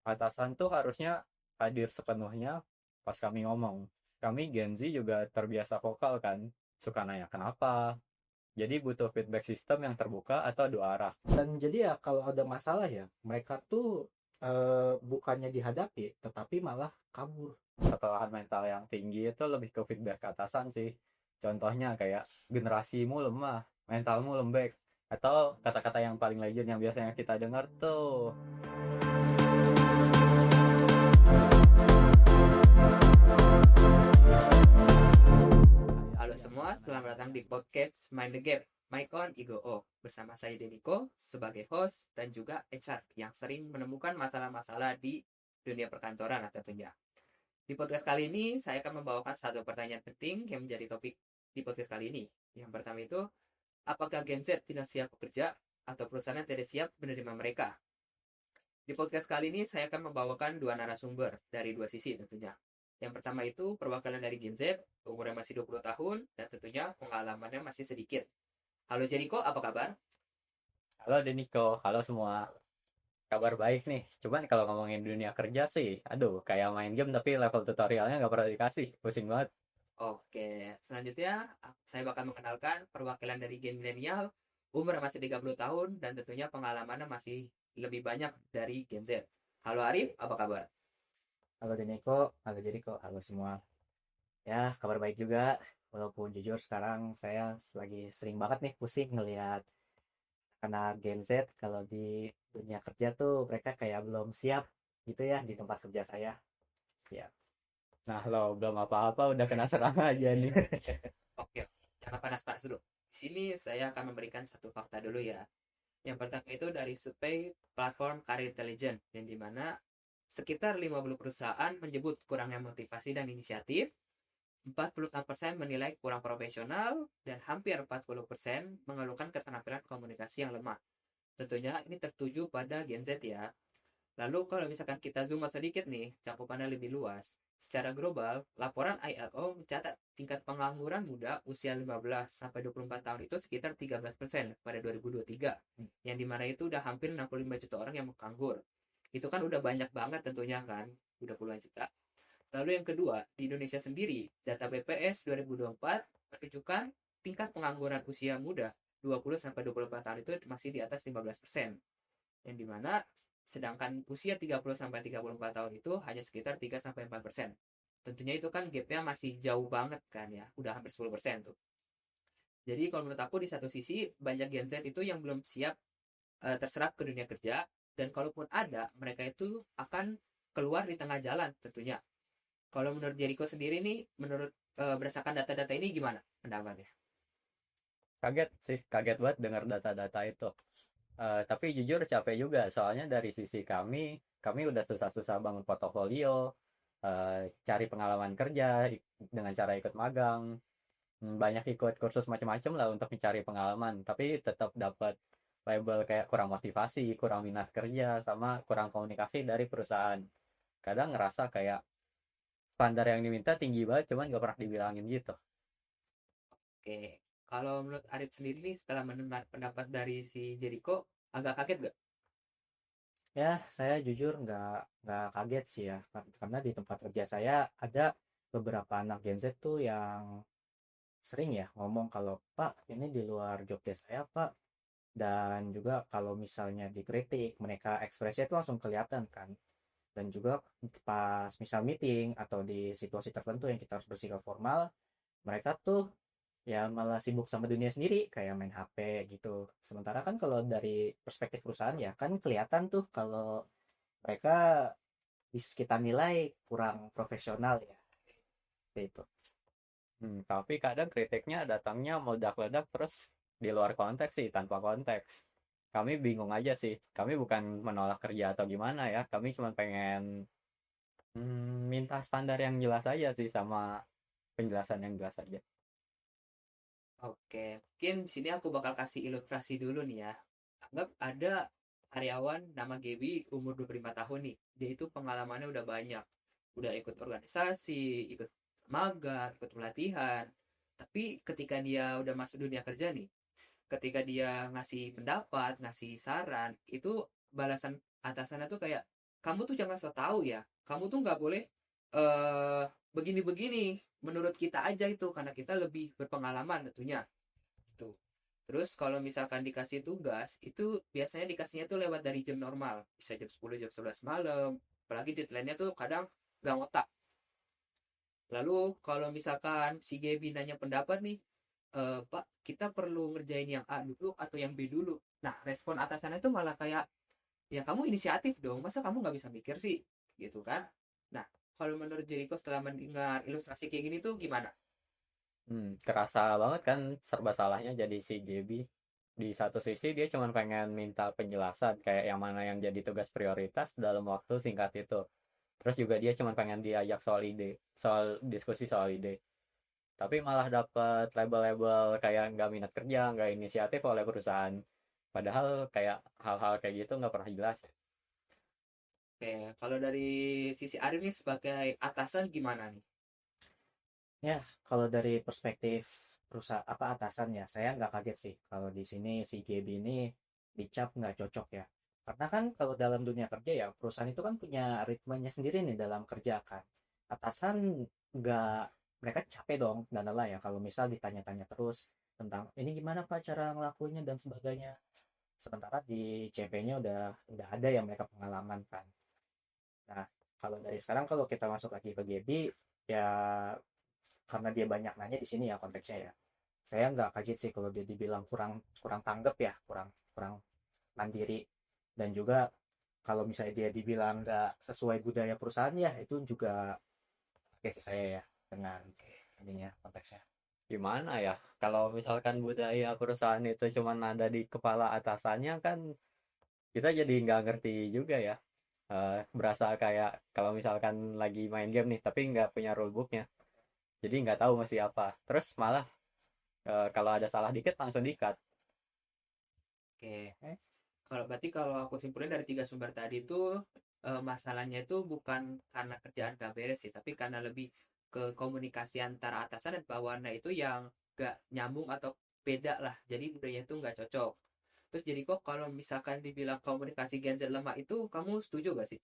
atasan tuh harusnya hadir sepenuhnya pas kami ngomong. Kami Gen Z juga terbiasa vokal kan, suka nanya kenapa. Jadi butuh feedback sistem yang terbuka atau dua arah. Dan jadi ya kalau ada masalah ya mereka tuh bukannya dihadapi tetapi malah kabur. Kesalahan mental yang tinggi itu lebih ke feedback ke atasan sih. Contohnya kayak generasimu lemah, mentalmu lembek, atau kata-kata yang paling legend yang biasanya kita dengar tuh. Halo semua, selamat datang di podcast Mind the Gap, Mic on, Ego Off. Bersama saya Deniko sebagai host dan juga HR yang sering menemukan masalah-masalah di dunia perkantoran tentunya. Di podcast kali ini, saya akan membawakan satu pertanyaan penting yang menjadi topik di podcast kali ini. Yang pertama itu, apakah Gen Z tidak siap bekerja atau perusahaan yang tidak siap menerima mereka? Di podcast kali ini saya akan membawakan dua narasumber dari dua sisi tentunya. Yang pertama itu perwakilan dari Gen Z, umurnya masih 20 tahun dan tentunya pengalamannya masih sedikit. Halo Jericho, apa kabar? Halo Deniko, halo semua. Kabar baik nih. Cuman kalau ngomongin dunia kerja sih, aduh, kayak main game tapi level tutorialnya nggak pernah dikasih. Pusing banget. Oke, selanjutnya saya bakal mengenalkan perwakilan dari Gen Milenial, umurnya masih 30 tahun dan tentunya pengalamannya masih lebih banyak dari Gen Z. Halo Arif, apa kabar? Halo Deneko, halo Jericho, halo semua. Ya, kabar baik juga. Walaupun jujur sekarang saya lagi sering banget nih pusing ngelihat karena Gen Z kalau di dunia kerja tuh mereka kayak belum siap gitu ya di tempat kerja saya. Siap. Nah, lo belum apa-apa udah kena serang aja nih. Oke, jangan panas-panas dulu. Di sini saya akan memberikan satu fakta dulu ya. Yang pertama itu dari survei platform Career Intelligence, yang dimana sekitar 50 perusahaan menyebut kurangnya motivasi dan inisiatif, 46% menilai kurang profesional, dan hampir 40% mengeluhkan keterampilan komunikasi yang lemah. Tentunya ini tertuju pada Gen Z ya. Lalu kalau misalkan kita zoom out sedikit nih, cakupannya lebih luas. Secara global, laporan ILO mencatat tingkat pengangguran muda usia 15 sampai 24 tahun itu sekitar 13% pada 2023. Yang dimana itu udah hampir 65 juta orang yang menganggur. Itu kan udah banyak banget tentunya kan, udah puluhan juta. Lalu yang kedua, di Indonesia sendiri, data BPS 2024 menunjukkan tingkat pengangguran usia muda 20 sampai 24 tahun itu masih di atas 15%. Yang dimana sedangkan usia 30 sampai 34 tahun itu hanya sekitar 3 sampai 4%. Tentunya itu kan gapnya masih jauh banget kan ya, udah hampir 10% tuh. Jadi kalau menurut aku di satu sisi banyak Gen Z itu yang belum siap terserap ke dunia kerja, dan kalaupun ada, mereka itu akan keluar di tengah jalan tentunya. Kalau menurut Jericho sendiri nih, menurut berdasarkan data-data ini gimana pendapatnya? Kaget sih, kaget banget dengar data-data itu. Tapi jujur capek juga, soalnya dari sisi kami udah susah-susah bangun portofolio, cari pengalaman kerja dengan cara ikut magang, banyak ikut kursus macam-macam lah untuk mencari pengalaman, tapi tetap dapat label kayak kurang motivasi, kurang minat kerja, sama kurang komunikasi dari perusahaan. Kadang ngerasa kayak standar yang diminta tinggi banget, cuman gak pernah dibilangin gitu. Oke, kalau menurut Arif sendiri nih setelah mendengar pendapat dari si Jericho, agak kaget gak? Ya, saya jujur nggak kaget sih ya, karena di tempat kerja saya ada beberapa anak Gen Z tuh yang sering ya ngomong kalau Pak ini di luar job desk saya Pak, dan juga kalau misalnya dikritik mereka ekspresinya itu langsung kelihatan kan, dan juga pas misal meeting atau di situasi tertentu yang kita harus bersikap formal mereka tuh ya malah sibuk sama dunia sendiri kayak main HP gitu. Sementara kan kalau dari perspektif perusahaan ya kan kelihatan tuh kalau mereka kita nilai kurang profesional ya. Seperti itu. Tapi kadang kritiknya datangnya meledak-ledak terus di luar konteks sih, tanpa konteks. Kami bingung aja sih. Kami bukan menolak kerja atau gimana ya. Kami cuma pengen minta standar yang jelas aja sih sama penjelasan yang jelas aja. Oke, mungkin di sini aku bakal kasih ilustrasi dulu nih ya. Anggap ada karyawan nama Gaby umur 25 tahun nih. Dia itu pengalamannya udah banyak. Udah ikut organisasi, ikut magang, ikut pelatihan. Tapi ketika dia udah masuk dunia kerja nih, ketika dia ngasih pendapat, ngasih saran, itu balasan atasannya tuh kayak, kamu tuh jangan so tahu ya, kamu tuh nggak boleh begini-begini, menurut kita aja itu, karena kita lebih berpengalaman tentunya tuh. Terus kalau misalkan dikasih tugas itu biasanya dikasihnya tuh lewat dari jam normal, bisa jam 10 jam 11 malam, apalagi deadline-nya tuh kadang gak ngotak. Lalu kalau misalkan si Gaby nanya pendapat nih, Pak, kita perlu ngerjain yang A dulu atau yang B dulu. Nah, respon atasannya itu malah kayak, ya kamu inisiatif dong, masa kamu nggak bisa mikir sih? Gitu kan. Nah, kalau menurut Jericho setelah mendengar ilustrasi kayak gini tuh gimana? Kerasa banget kan serba salahnya jadi si Gaby. Di satu sisi dia cuma pengen minta penjelasan kayak yang mana yang jadi tugas prioritas dalam waktu singkat itu. Terus juga dia cuma pengen diajak soal ide, soal diskusi soal ide. Tapi malah dapet label-label kayak nggak minat kerja, nggak inisiatif oleh perusahaan. Padahal kayak hal-hal kayak gitu nggak pernah jelas. Oke, kalau dari sisi Arif nih sebagai atasan gimana nih? Ya, kalau dari perspektif perusahaan apa atasan ya, saya nggak kaget sih kalau di sini si Gaby ini dicap nggak cocok ya. Karena kan kalau dalam dunia kerja ya, perusahaan itu kan punya ritmenya sendiri nih dalam kerja kan. Atasan nggak, mereka capek dong dan lelah ya kalau misal ditanya-tanya terus tentang ini gimana Pak cara ngelakuinnya dan sebagainya. Sementara di CV-nya udah ada yang mereka pengalaman kan. Nah, kalau dari sekarang kalau kita masuk lagi ke Gaby ya, karena dia banyak nanya di sini ya konteksnya ya, saya nggak kaget sih kalau dia dibilang kurang kurang tanggap ya, kurang kurang mandiri. Dan juga kalau misalnya dia dibilang nggak sesuai budaya perusahaan ya itu juga kaget sih saya ya, dengan ininya konteksnya. Gimana ya? Kalau misalkan budaya perusahaan itu cuma ada di kepala atasannya kan kita jadi nggak ngerti juga ya. Berasa kayak kalau misalkan lagi main game nih tapi nggak punya rulebooknya. Jadi nggak tahu mesti apa. Terus malah kalau ada salah dikit langsung di-cut. Oke, kalau berarti kalau aku simpulin dari tiga sumber tadi itu masalahnya itu bukan karena kerjaan gak beres sih, tapi karena lebih ke komunikasi antara atasan dan bawahannya itu yang gak nyambung atau beda lah. Jadi budaya itu nggak cocok. Terus jadi kok kalau misalkan dibilang komunikasi Gen Z lemah itu kamu setuju gak sih?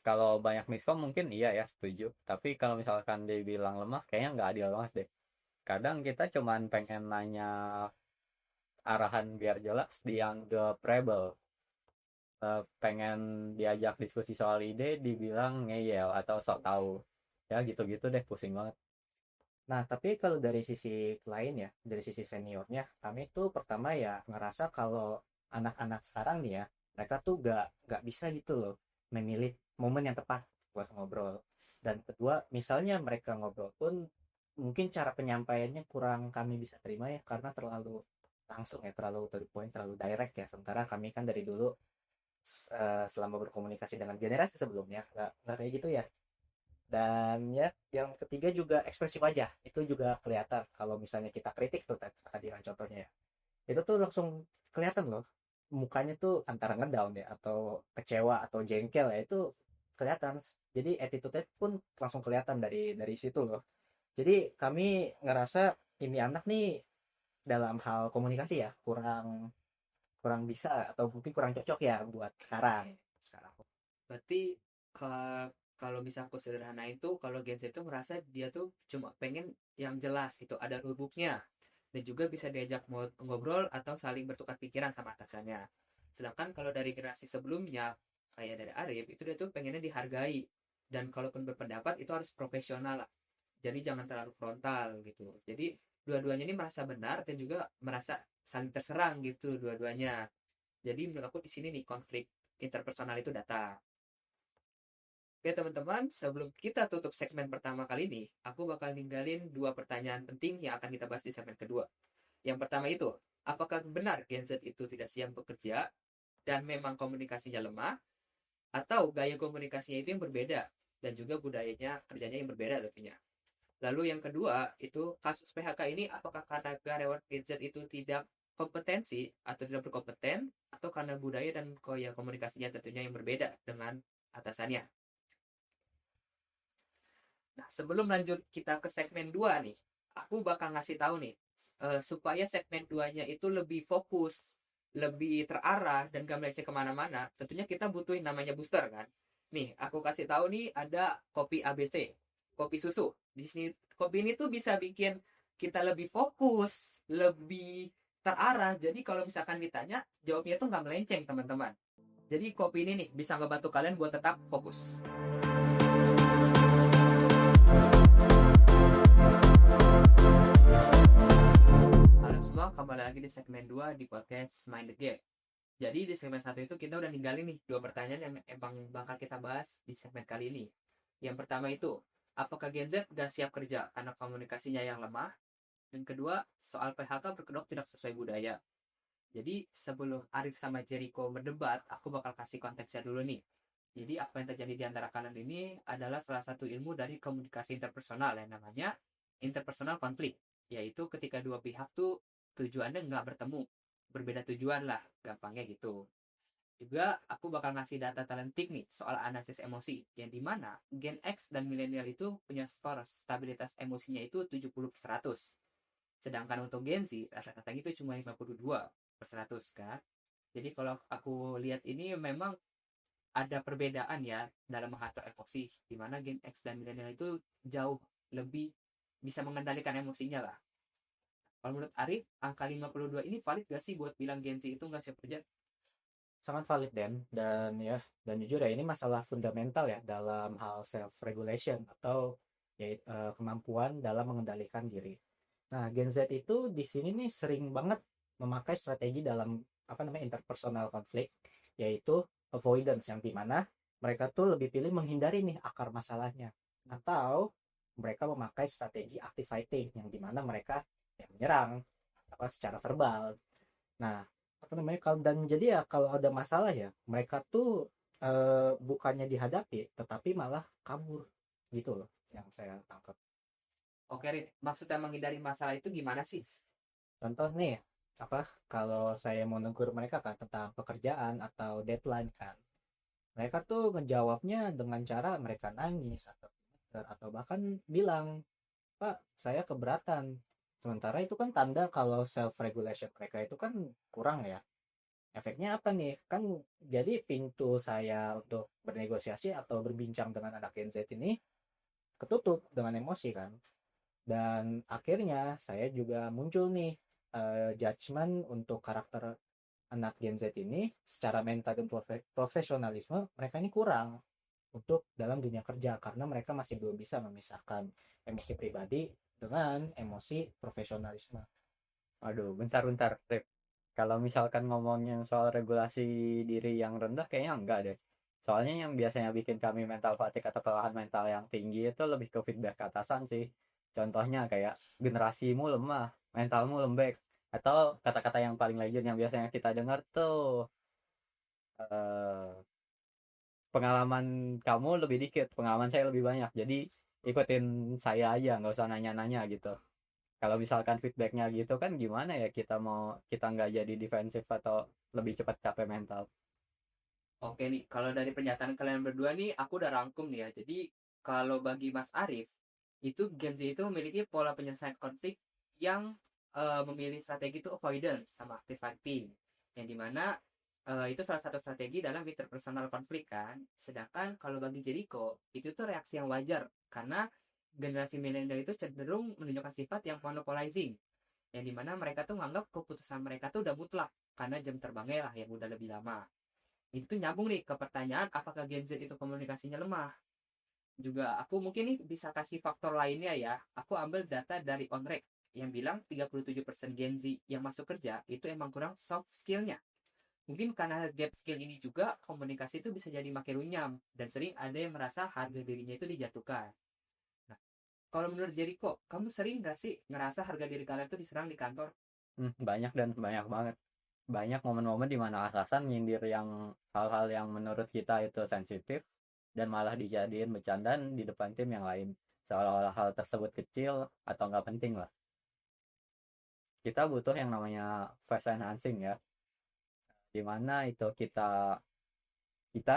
Kalau banyak miskom mungkin iya ya setuju. Tapi kalau misalkan dibilang lemah kayaknya nggak adil banget deh. Kadang kita cuman pengen nanya arahan biar jelas dianggap rebel. Pengen diajak diskusi soal ide dibilang ngeyel atau sok tahu. Ya gitu-gitu deh pusing banget. Nah, tapi kalau dari sisi lain ya, dari sisi seniornya, kami tuh pertama ya ngerasa kalau anak-anak sekarang nih ya, mereka tuh gak bisa gitu loh memilih momen yang tepat buat ngobrol. Dan kedua, misalnya mereka ngobrol pun mungkin cara penyampaiannya kurang kami bisa terima ya, karena terlalu langsung ya, terlalu to the point, terlalu direct ya. Sementara kami kan dari dulu selama berkomunikasi dengan generasi sebelumnya, nggak kayak gitu ya. Dan ya yang ketiga juga ekspresi wajah itu juga kelihatan kalau misalnya kita kritik tuh tadi kan contohnya ya, itu tuh langsung kelihatan loh mukanya tuh antara ngedown ya atau kecewa atau jengkel ya, itu kelihatan. Jadi attitude pun langsung kelihatan dari situ loh. Jadi kami ngerasa ini anak nih dalam hal komunikasi ya kurang kurang bisa atau mungkin kurang cocok ya buat sekarang. Berarti kalau bisa aku sederhana itu, kalau Gen Z itu merasa dia tuh cuma pengen yang jelas gitu, ada rulebooknya, dan juga bisa diajak ngobrol atau saling bertukar pikiran sama atasannya. Sedangkan kalau dari generasi sebelumnya, kayak dari Arif, itu dia tuh pengennya dihargai, dan kalaupun berpendapat itu harus profesional lah. Jadi jangan terlalu frontal gitu. Jadi dua-duanya ini merasa benar dan juga merasa saling terserang gitu dua-duanya. Jadi menurut aku di sini nih konflik interpersonal itu datang. Oke teman-teman, sebelum kita tutup segmen pertama kali ini, aku bakal ninggalin dua pertanyaan penting yang akan kita bahas di segmen kedua. Yang pertama itu, apakah benar Gen Z itu tidak siap bekerja dan memang komunikasinya lemah, atau gaya komunikasinya itu yang berbeda dan juga budayanya kerjanya yang berbeda tentunya. Lalu yang kedua, itu kasus PHK ini apakah karena karyawan Gen Z itu tidak kompetensi atau tidak berkompeten, atau karena budaya dan gaya komunikasinya tentunya yang berbeda dengan atasannya. Nah, sebelum lanjut kita ke segmen 2 nih, aku bakal ngasih tahu nih, supaya segmen 2-nya itu lebih fokus lebih terarah dan gak melenceng kemana-mana, tentunya kita butuh yang namanya booster kan. Nih, aku kasih tahu nih ada kopi ABC, kopi susu. Di sini kopi ini tuh bisa bikin kita lebih fokus, lebih terarah. Jadi kalau misalkan ditanya, jawabnya tuh nggak melenceng teman-teman. Jadi kopi ini nih bisa ngebantu kalian buat tetap fokus. Halo semua, kembali lagi di segmen 2 di podcast Mind the Gap. Jadi di segmen 1 itu kita udah ninggalin nih 2 pertanyaan yang emang bakal kita bahas di segmen kali ini. Yang pertama itu, apakah Gen Z gak siap kerja karena komunikasinya yang lemah? Dan kedua, soal PHK berkedok tidak sesuai budaya. Jadi sebelum Arif sama Jericho berdebat, aku bakal kasih konteksnya dulu nih. Jadi apa yang terjadi di antara kalian ini adalah salah satu ilmu dari komunikasi interpersonal yang namanya interpersonal konflik. Yaitu ketika dua pihak tuh tujuannya nggak bertemu, berbeda tujuan lah, gampangnya gitu. Juga aku bakal ngasih data talentik nih soal analisis emosi, yang dimana Gen X dan milenial itu punya skor stabilitas emosinya itu 70/100. Sedangkan untuk Gen Z, rata-rata itu cuma 52/100 kan. Jadi kalau aku lihat ini memang ada perbedaan ya dalam mengatur emosi, di mana Gen X dan milenial itu jauh lebih bisa mengendalikan emosinya lah. Kalau menurut Arif, angka 52 ini valid gak sih buat bilang Gen Z itu nggak siap kerja? Sangat valid dan jujur ya ini masalah fundamental ya dalam hal self regulation atau kemampuan dalam mengendalikan diri. Nah, Gen Z itu di sini nih sering banget memakai strategi dalam interpersonal konflik, yaitu avoidance, yang dimana mereka tuh lebih pilih menghindari nih akar masalahnya, atau mereka memakai strategi active fighting, yang dimana mereka menyerang secara verbal. Nah, kalau dan jadi ya kalau ada masalah ya mereka tuh bukannya dihadapi tetapi malah kabur gitu loh yang saya tangkap. Oke, Rin. Maksudnya menghindari masalah itu gimana sih? Contoh nih, kalau saya mau negur mereka kan tentang pekerjaan atau deadline kan, mereka tuh ngejawabnya dengan cara mereka nangis atau bahkan bilang, Pak, saya keberatan. Sementara itu kan tanda kalau self regulation mereka itu kan kurang ya. Efeknya apa nih? Kan jadi pintu saya untuk bernegosiasi atau berbincang dengan anak Gen Z ini ketutup dengan emosi kan. Dan akhirnya saya juga muncul nih judgement untuk karakter anak Gen Z ini secara mental dan profesionalisme mereka ini kurang untuk dalam dunia kerja karena mereka masih belum bisa memisahkan emosi pribadi dengan emosi profesionalisme. Aduh, bentar-bentar, Rip. Kalau misalkan ngomongin soal regulasi diri yang rendah, kayaknya enggak deh. Soalnya yang biasanya bikin kami mental fatigue atau kelelahan mental yang tinggi itu lebih ke feedback ke atasan sih. Contohnya kayak generasimu lemah, mentalmu lembek. Atau kata-kata yang paling legend yang biasanya kita dengar tuh, eh, pengalaman kamu lebih dikit, pengalaman saya lebih banyak. Jadi ikutin saya aja, nggak usah nanya-nanya gitu. Kalau misalkan feedbacknya gitu kan gimana ya kita nggak jadi defensif atau lebih cepat capek mental. Oke nih, kalau dari pernyataan kalian berdua nih, aku udah rangkum nih ya. Jadi, kalau bagi Mas Arif, itu Gen Z itu memiliki pola penyelesaian konflik yang memilih strategi itu avoidance sama active fighting. Yang dimana itu salah satu strategi dalam interpersonal konflik kan. Sedangkan kalau bagi Jericho, itu tuh reaksi yang wajar. Karena generasi milenial itu cenderung menunjukkan sifat yang monopolizing. Yang dimana mereka tuh menganggap keputusan mereka tuh udah mutlak. Karena jam terbangnya lah yang udah lebih lama. Itu nyambung nih ke pertanyaan apakah Gen Z itu komunikasinya lemah. Juga aku mungkin nih bisa kasih faktor lainnya ya. Aku ambil data dari Onrek yang bilang 37% Gen Z yang masuk kerja itu emang kurang soft skillnya. Mungkin karena gap skill ini juga komunikasi itu bisa jadi makin runyam dan sering ada yang merasa harga dirinya itu dijatuhkan. Nah, kalau menurut Jericho, kamu sering gak sih ngerasa harga diri kalian itu diserang di kantor? Banyak dan banyak banget. Banyak momen-momen di mana atasan nyindir yang hal-hal yang menurut kita itu sensitif dan malah dijadiin bercandaan di depan tim yang lain. Seolah-olah hal tersebut kecil atau nggak penting lah. Kita butuh yang namanya face enhancing ya. Dimana itu kita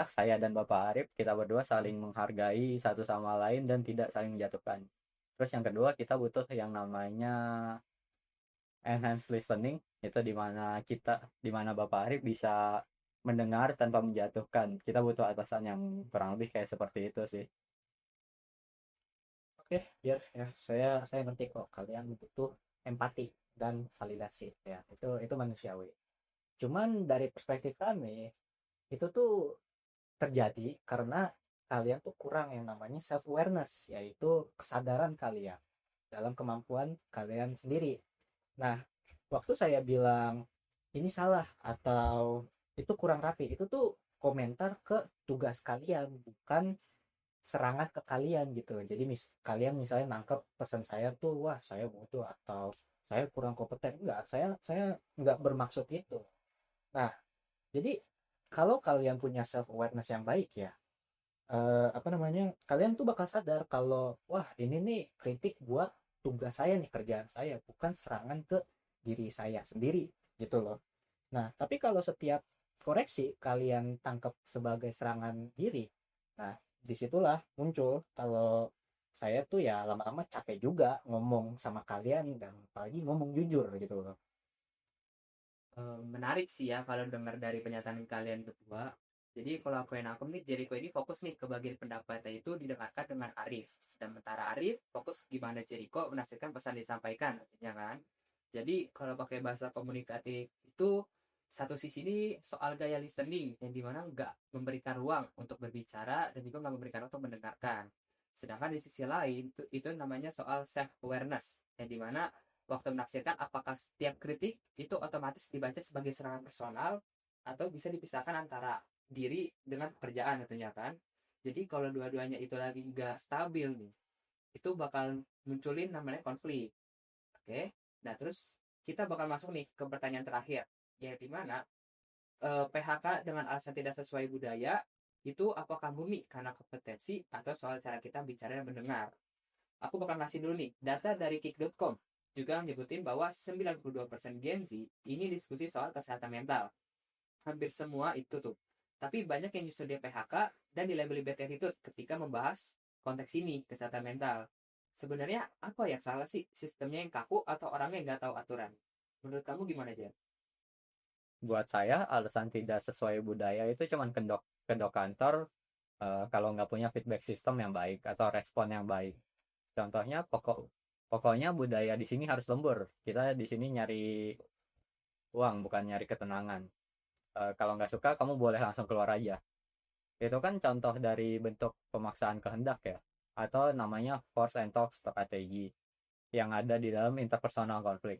saya dan Bapak Arif kita berdua saling menghargai satu sama lain dan tidak saling menjatuhkan. Terus yang kedua kita butuh yang namanya enhanced listening itu di mana Bapak Arif bisa mendengar tanpa menjatuhkan. Kita butuh atasan yang kurang lebih kayak seperti itu sih. Oke, biar ya saya ngerti kok kalian butuh empati dan validasi ya. Itu manusiawi. Cuman dari perspektif kami itu tuh terjadi karena kalian tuh kurang yang namanya self awareness, yaitu kesadaran kalian dalam kemampuan kalian sendiri. Nah, waktu saya bilang ini salah atau itu kurang rapi, itu tuh komentar ke tugas kalian, bukan serangan ke kalian gitu. Jadi kalian misalnya nangkep pesan saya tuh, wah saya butuh atau saya kurang kompeten. Enggak, saya enggak bermaksud itu. Nah, jadi kalau kalian punya self awareness yang baik ya, apa namanya, kalian tuh bakal sadar kalau wah ini nih kritik buat tugas saya nih, kerjaan saya, bukan serangan ke diri saya sendiri gitu loh. Nah, tapi kalau setiap koreksi kalian tangkap sebagai serangan diri, nah disitulah muncul kalau saya tuh ya lama-lama capek juga ngomong sama kalian dan apalagi ngomong jujur gitu loh. Menarik sih ya kalau dengar dari pernyataan kalian berdua. Jadi kalau aku yang nangkep nih, Jericho ini fokus nih ke bagian pendapatnya itu didengarkan dengan Arif. Sementara Arif fokus gimana Jericho menafsirkan pesan disampaikan, ya kan? Jadi kalau pakai bahasa komunikatif itu satu sisi ini soal gaya listening yang dimana nggak memberikan ruang untuk berbicara dan juga nggak memberikan ruang untuk mendengarkan. Sedangkan di sisi lain itu namanya soal self awareness yang dimana waktu menafsirkan apakah setiap kritik itu otomatis dibaca sebagai serangan personal atau bisa dipisahkan antara diri dengan pekerjaan tentunya kan. Jadi kalau dua-duanya itu lagi nggak stabil nih, itu bakal munculin namanya konflik. Oke, nah terus kita bakal masuk nih ke pertanyaan terakhir, yang dimana PHK dengan alasan tidak sesuai budaya itu apakah murni karena kompetensi atau soal cara kita bicara dan mendengar. Aku bakal ngasih dulu nih data dari kick.com juga nyebutin bahwa 92% Gen Z ini diskusi soal kesehatan mental. Hampir semua itu tuh. Tapi banyak yang justru di PHK dan dilabeli bad attitude ketika membahas konteks ini, kesehatan mental. Sebenarnya apa yang salah sih? Sistemnya yang kaku atau orangnya yang nggak tahu aturan? Menurut kamu gimana, Jen? Buat saya alasan tidak sesuai budaya itu cuman kedok kantor kalau nggak punya feedback system yang baik atau respon yang baik. Contohnya pokoknya budaya di sini harus lembur. Kita di sini nyari uang bukan nyari ketenangan. Kalau nggak suka kamu boleh langsung keluar aja. Itu kan contoh dari bentuk pemaksaan kehendak ya, atau namanya force and talk strategi yang ada di dalam interpersonal konflik.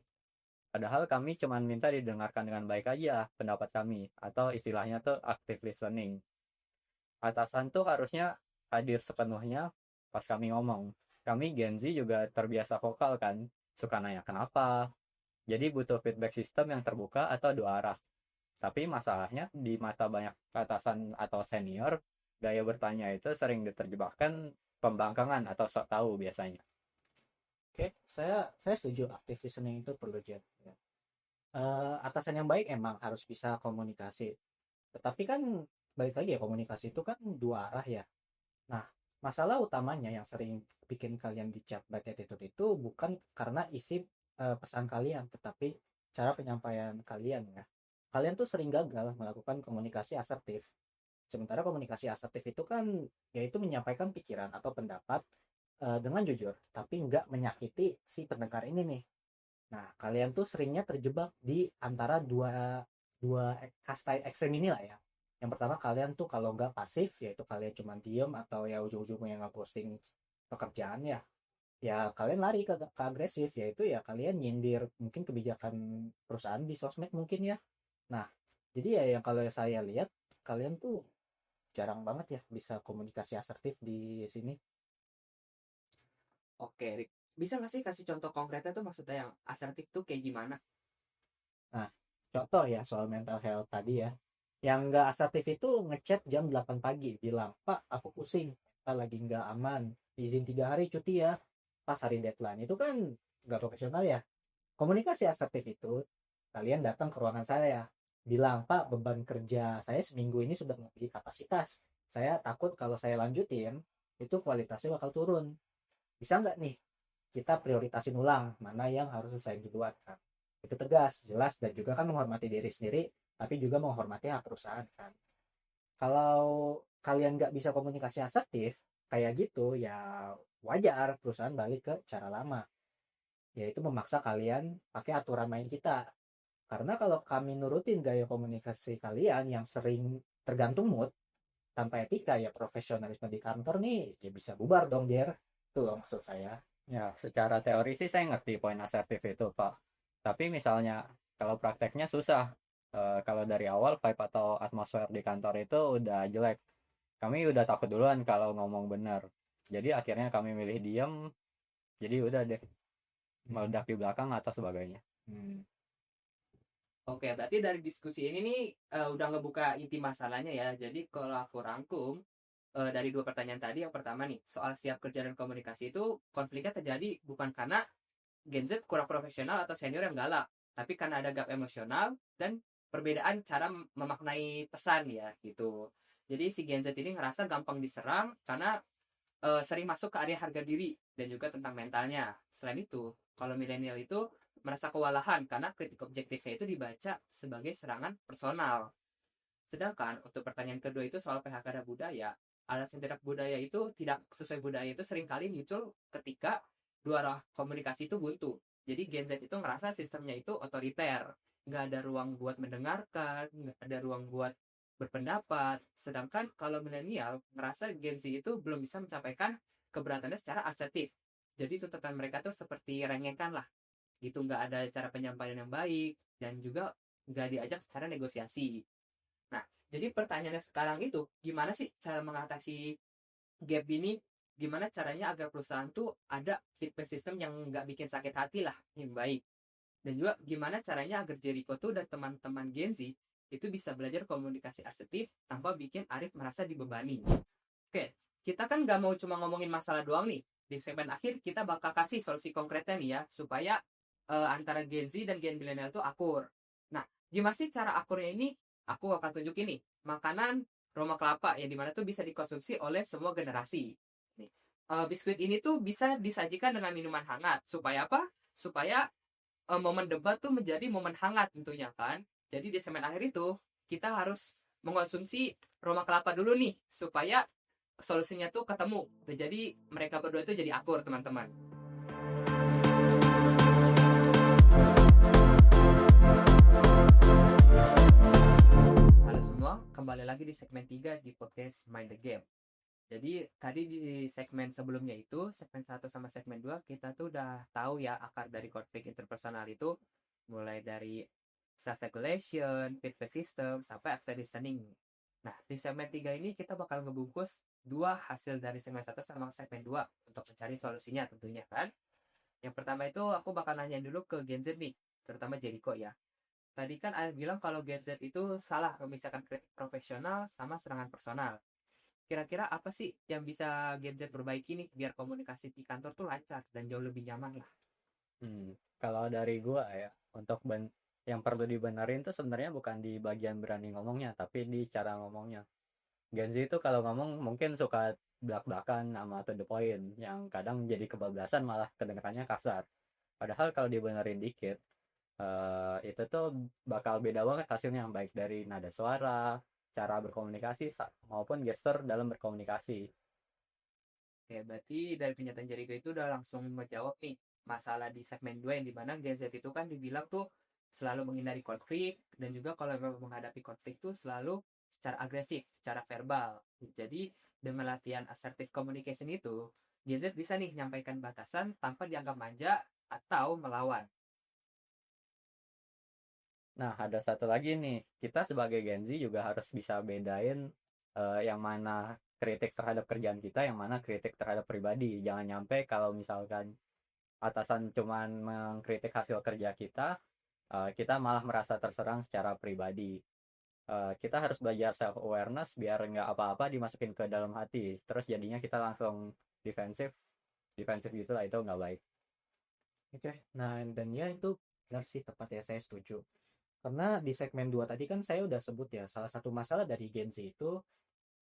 Padahal kami cuma minta didengarkan dengan baik aja pendapat kami, atau istilahnya tuh active listening. Atasan tuh harusnya hadir sepenuhnya pas kami ngomong. Kami Gen Z juga terbiasa vokal kan, suka nanya kenapa. Jadi butuh feedback system yang terbuka atau dua arah. Tapi masalahnya di mata banyak atasan atau senior, gaya bertanya itu sering diterjebakkan pembangkangan atau sok tahu biasanya. Oke, saya setuju active listening itu perlu Jen. Ya. Atasan yang baik emang harus bisa komunikasi. Tetapi kan balik lagi ya, komunikasi itu kan dua arah ya. Nah, masalah utamanya yang sering bikin kalian dicap bad attitude itu bukan karena isi pesan kalian, tetapi cara penyampaian kalian ya. Kalian tuh sering gagal melakukan komunikasi asertif. Sementara komunikasi asertif itu kan yaitu menyampaikan pikiran atau pendapat dengan jujur, tapi nggak menyakiti si pendengar ini nih. Nah, kalian tuh seringnya terjebak di antara dua dua kasta ekstrem inilah ya. Yang pertama kalian tuh kalau nggak pasif, yaitu kalian cuma diem atau ya ujung-ujungnya nggak posting pekerjaan ya. Ya kalian lari ke agresif, yaitu ya kalian nyindir mungkin kebijakan perusahaan di sosmed mungkin ya. Nah, jadi ya yang kalau saya lihat kalian tuh jarang banget ya bisa komunikasi asertif di sini. Oke, Rick. Bisa nggak sih kasih contoh konkretnya tuh maksudnya yang asertif tuh kayak gimana? Nah, contoh ya soal mental health tadi ya. Yang nggak asertif itu ngechat jam 8 pagi, bilang, Pak, aku pusing, mental lagi nggak aman, izin 3 hari cuti ya, pas hari deadline. Itu kan nggak profesional ya. Komunikasi asertif itu, kalian datang ke ruangan saya, bilang, Pak, beban kerja saya seminggu ini sudah melebihi kapasitas. Saya takut kalau saya lanjutin, itu kualitasnya bakal turun. Bisa nggak nih kita prioritasin ulang mana yang harus selesai duluan kan? itu tegas, jelas, dan juga kan menghormati diri sendiri, tapi juga menghormati hak perusahaan kan. Kalau kalian nggak bisa komunikasi asertif kayak gitu, ya wajar perusahaan balik ke cara lama, yaitu memaksa kalian pakai aturan main kita. Karena kalau kami nurutin gaya komunikasi kalian yang sering tergantung mood, tanpa etika ya profesionalisme di kantor nih ya bisa bubar dong, Jer. Itu loh maksud saya. Ya, secara teori sih saya ngerti poin asertif itu, Pak. Tapi misalnya kalau prakteknya susah. Kalau dari awal vibe atau atmosfer di kantor itu udah jelek. Kami udah takut duluan kalau ngomong bener. Jadi akhirnya kami milih diem. Jadi udah deh meledak di belakang atau sebagainya. Hmm. Oke, berarti dari diskusi ini nih udah ngebuka inti masalahnya ya. Jadi kalau aku rangkum dari dua pertanyaan tadi, yang pertama nih soal siap kerja dan komunikasi itu konfliknya terjadi bukan karena Gen Z kurang profesional atau senior yang galak, tapi karena ada gap emosional dan perbedaan cara memaknai pesan ya gitu. Jadi si Gen Z ini ngerasa gampang diserang karena sering masuk ke area harga diri dan juga tentang mentalnya. Selain itu, kalau milenial itu merasa kewalahan karena kritik objektifnya itu dibaca sebagai serangan personal. Sedangkan untuk pertanyaan kedua itu soal PHK dan budaya, alasan tidak budaya itu tidak sesuai budaya itu seringkali muncul ketika dua arah komunikasi itu buntu. Jadi Gen Z itu ngerasa sistemnya itu otoriter, nggak ada ruang buat mendengarkan, nggak ada ruang buat berpendapat. Sedangkan kalau milenial ngerasa Gen Z itu belum bisa mencapai keberatannya secara asertif. Jadi tuntutan mereka tuh seperti rengekan lah, gitu nggak ada cara penyampaian yang baik dan juga nggak diajak secara negosiasi. Nah, jadi pertanyaannya sekarang itu, gimana sih cara mengatasi gap ini? Gimana caranya agar perusahaan tuh ada feedback system yang nggak bikin sakit hati lah, yang baik. Dan juga gimana caranya agar Jericho tuh dan teman-teman Gen Z itu bisa belajar komunikasi asertif tanpa bikin Arif merasa dibebani. Oke, kita kan nggak mau cuma ngomongin masalah doang nih. Di segmen akhir kita bakal kasih solusi konkretnya nih ya, supaya antara Gen Z dan Gen Millennial tuh akur. Nah, gimana sih cara akurnya ini? Aku akan tunjukin nih, makanan Roma kelapa yang dimana tuh bisa dikonsumsi oleh semua generasi. Nih, biskuit ini tuh bisa disajikan dengan minuman hangat. Supaya apa? Supaya momen debat tuh menjadi momen hangat tentunya kan. Jadi di segmen akhir itu kita harus mengonsumsi Roma kelapa dulu nih supaya solusinya tuh ketemu. Dan jadi mereka berdua itu jadi akur teman-teman. Halo semua, kembali lagi di segmen 3 di podcast Mind the Game. Jadi tadi di segmen sebelumnya itu, segmen 1 sama segmen 2 kita tuh udah tahu ya akar dari konflik interpersonal itu mulai dari self-regulation, feedback system, sampai active listening. Nah, di segmen 3 ini kita bakal ngebungkus dua hasil dari segmen 1 sama segmen 2 untuk mencari solusinya tentunya kan. Yang pertama itu aku bakal nanya dulu ke Gen Z nih, terutama Jericho ya. Tadi kan ada bilang kalau Gen Z itu salah memisahkan kritik profesional sama serangan personal. Kira-kira apa sih yang bisa Gen Z perbaiki nih biar komunikasi di kantor tuh lancar dan jauh lebih nyaman lah? Kalau dari gua ya, untuk yang perlu dibenerin tuh sebenarnya bukan di bagian berani ngomongnya, tapi di cara ngomongnya. Gen Z itu kalau ngomong mungkin suka belak-belakan sama to the point, yang kadang jadi kebablasan malah kedengarannya kasar. Padahal kalau dibenerin dikit, itu tuh bakal beda banget hasilnya, baik dari nada suara, cara berkomunikasi, maupun gestur dalam berkomunikasi. Oke, berarti dari pernyataan Jericho itu udah langsung menjawab nih masalah di segmen 2 yang dimana Gen Z itu kan dibilang tuh selalu menghindari konflik dan juga kalau memang menghadapi konflik tuh selalu secara agresif, secara verbal. Jadi dengan latihan assertive communication itu, Gen Z bisa nih menyampaikan batasan tanpa dianggap manja atau melawan. Nah, ada satu lagi nih, kita sebagai Gen Z juga harus bisa bedain yang mana kritik terhadap kerjaan kita, yang mana kritik terhadap pribadi. Jangan nyampe kalau misalkan atasan cuman mengkritik hasil kerja kita, kita malah merasa terserang secara pribadi. Kita harus belajar self awareness biar nggak apa-apa dimasukin ke dalam hati. Terus jadinya kita langsung defensif, defensif gitulah, itu nggak baik. Oke, nah dan ya itu benar sih, tepat ya, saya setuju. Karena di segmen 2 tadi kan saya udah sebut ya, salah satu masalah dari Gen Z itu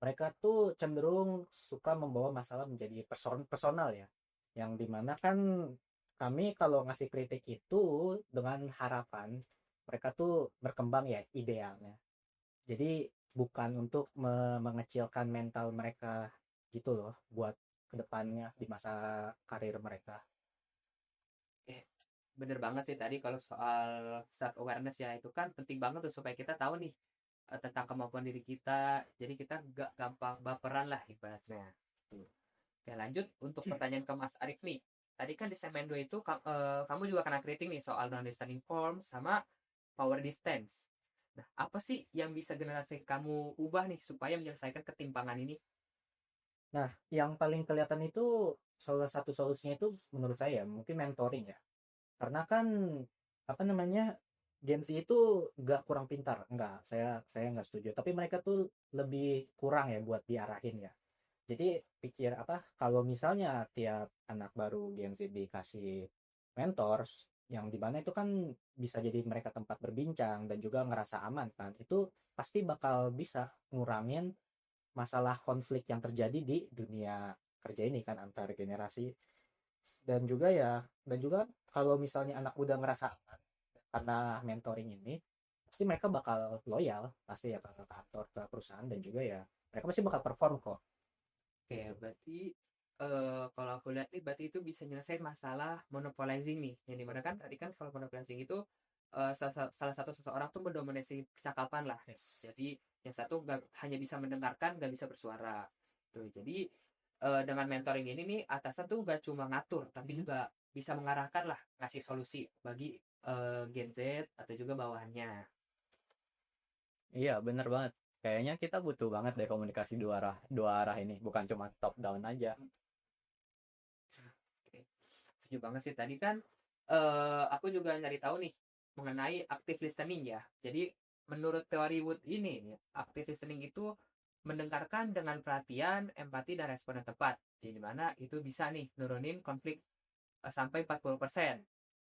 mereka tuh cenderung suka membawa masalah menjadi personal ya. Yang dimana kan kami kalau ngasih kritik itu dengan harapan mereka tuh berkembang ya idealnya. Jadi bukan untuk mengecilkan mental mereka gitu loh buat kedepannya di masa karir mereka. Oke, bener banget sih tadi kalau soal self awareness ya itu kan penting banget tuh supaya kita tahu nih tentang kemampuan diri kita. Jadi kita gak gampang baperan lah ibaratnya. Tuh. Oke, lanjut untuk pertanyaan ke Mas Arif nih. Tadi kan di segmen 2 itu kamu juga kena kritik nih soal non-listening form sama power distance. Nah, apa sih yang bisa generasi kamu ubah nih supaya menyelesaikan ketimpangan ini? Nah, yang paling kelihatan itu salah satu solusinya itu menurut saya mungkin mentoring ya. Karena kan apa namanya Gen Z itu nggak kurang pintar, enggak, saya nggak setuju. Tapi mereka tuh lebih kurang ya buat diarahin ya. Jadi pikir apa kalau misalnya tiap anak baru Gen Z dikasih mentors yang dimana itu kan bisa jadi mereka tempat berbincang dan juga ngerasa aman kan, itu pasti bakal bisa ngurangin masalah konflik yang terjadi di dunia kerja ini kan antar generasi. Dan juga kalau misalnya anak muda ngerasa aman karena mentoring ini, pasti mereka bakal loyal pasti ya ke kantor, ke perusahaan, dan juga ya mereka pasti bakal perform kok. Oke, Gitu. berarti kalau aku lihat nih berarti itu bisa nyelesain masalah monopolizing nih. Yang dimana kan tadi kan kalau monopolizing itu salah satu seseorang tuh mendominasi percakapan lah. Yes. Jadi yang satu nggak hanya bisa mendengarkan, nggak bisa bersuara. Tuh, jadi dengan mentoring ini nih atasan tuh nggak cuma ngatur, tapi Mhm. juga bisa mengarahkan lah, ngasih solusi bagi Gen Z atau juga bawahannya. Iya, bener banget. Kayaknya kita butuh banget deh komunikasi dua arah ini, bukan cuma top down aja. Oke. Setuju banget sih tadi kan aku juga nyari tahu nih mengenai active listening ya. Jadi menurut teori Wood ini active listening itu mendengarkan dengan perhatian, empati dan respon yang tepat. Jadi di mana itu bisa nih nurunin konflik sampai 40%.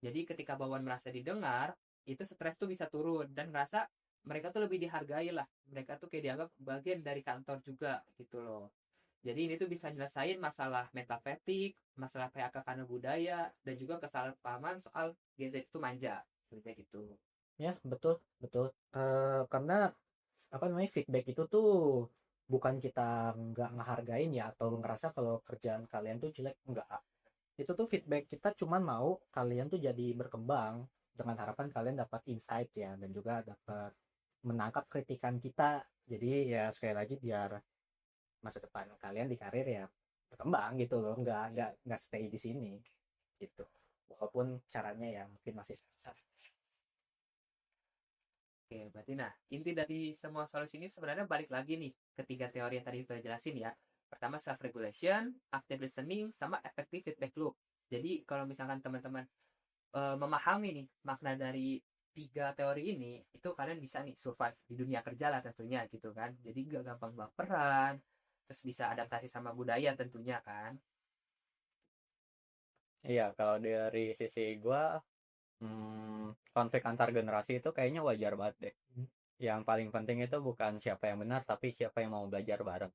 Jadi ketika bawaan merasa didengar, itu stres tuh bisa turun dan merasa mereka tuh lebih dihargai lah. Mereka tuh kayak dianggap bagian dari kantor juga gitu loh. Jadi ini tuh bisa nyelesain masalah mental fatigue, masalah PHK karena budaya, dan juga kesalahpahaman soal Gen Z itu manja. Kayak gitu. Ya, betul, betul. Karena apa namanya feedback itu tuh bukan kita nggak ngehargain ya atau ngerasa kalau kerjaan kalian tuh jelek, enggak. Itu tuh feedback kita cuman mau kalian tuh jadi berkembang dengan harapan kalian dapat insight ya dan juga dapat menangkap kritikan kita. Jadi ya sekali lagi biar masa depan kalian di karir ya berkembang gitu loh, nggak stay di sini gitu. Walaupun caranya ya mungkin masih sama. Oke, berarti nah, inti dari semua solusi ini sebenarnya balik lagi nih ketiga teori yang tadi kita jelasin ya. Pertama self-regulation, active listening, sama effective feedback loop. Jadi kalau misalkan teman-teman memahami nih makna dari tiga teori ini, itu kalian bisa nih survive di dunia kerja lah tentunya gitu kan. Jadi gak gampang baperan, terus bisa adaptasi sama budaya tentunya kan. Iya, kalau dari sisi gua, konflik antar generasi itu kayaknya wajar banget deh. Yang paling penting itu bukan siapa yang benar, tapi siapa yang mau belajar bareng.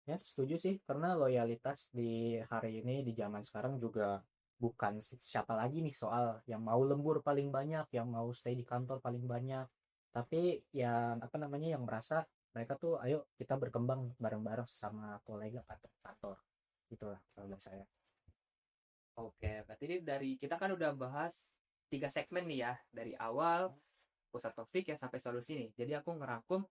Ya, setuju sih, karena loyalitas di hari ini, di zaman sekarang juga bukan siapa lagi nih soal yang mau lembur paling banyak, yang mau stay di kantor paling banyak, tapi yang apa namanya yang merasa mereka tuh ayo kita berkembang bareng-bareng sesama kolega kantor. Itulah kalau dari saya. Oke, berarti ini dari kita kan udah bahas tiga segmen nih ya, dari awal pusat konflik ya sampai solusi nih. Jadi aku ngerangkum.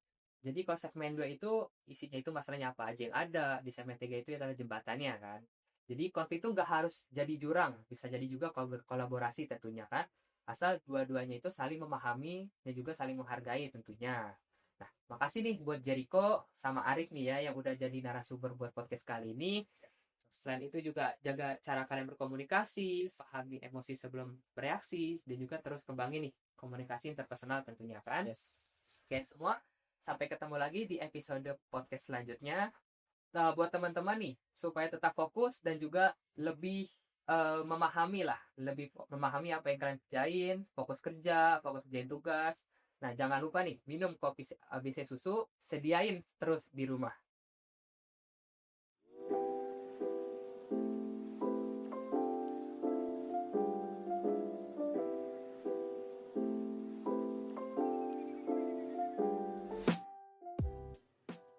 Jadi kalau segmen 2 itu isinya itu masalahnya apa aja yang ada. Di segmen 3 itu ya adalah jembatannya kan. Jadi konflik itu nggak harus jadi jurang, bisa jadi juga kalau berkolaborasi tentunya kan. Asal dua-duanya itu saling memahami dan juga saling menghargai tentunya. Nah, makasih nih buat Jericho sama Arif nih ya yang udah jadi narasumber buat podcast kali ini. Selain itu juga jaga cara kalian berkomunikasi, pahami emosi sebelum bereaksi, dan juga terus kembangin nih komunikasi interpersonal tentunya kan. Yes. Oke semua, sampai ketemu lagi di episode podcast selanjutnya. Buat teman-teman nih, supaya tetap fokus dan juga lebih memahami lah, lebih memahami apa yang kalian kerjain, fokus kerjain tugas. Nah, jangan lupa nih, minum kopi ABC susu, sediain terus di rumah.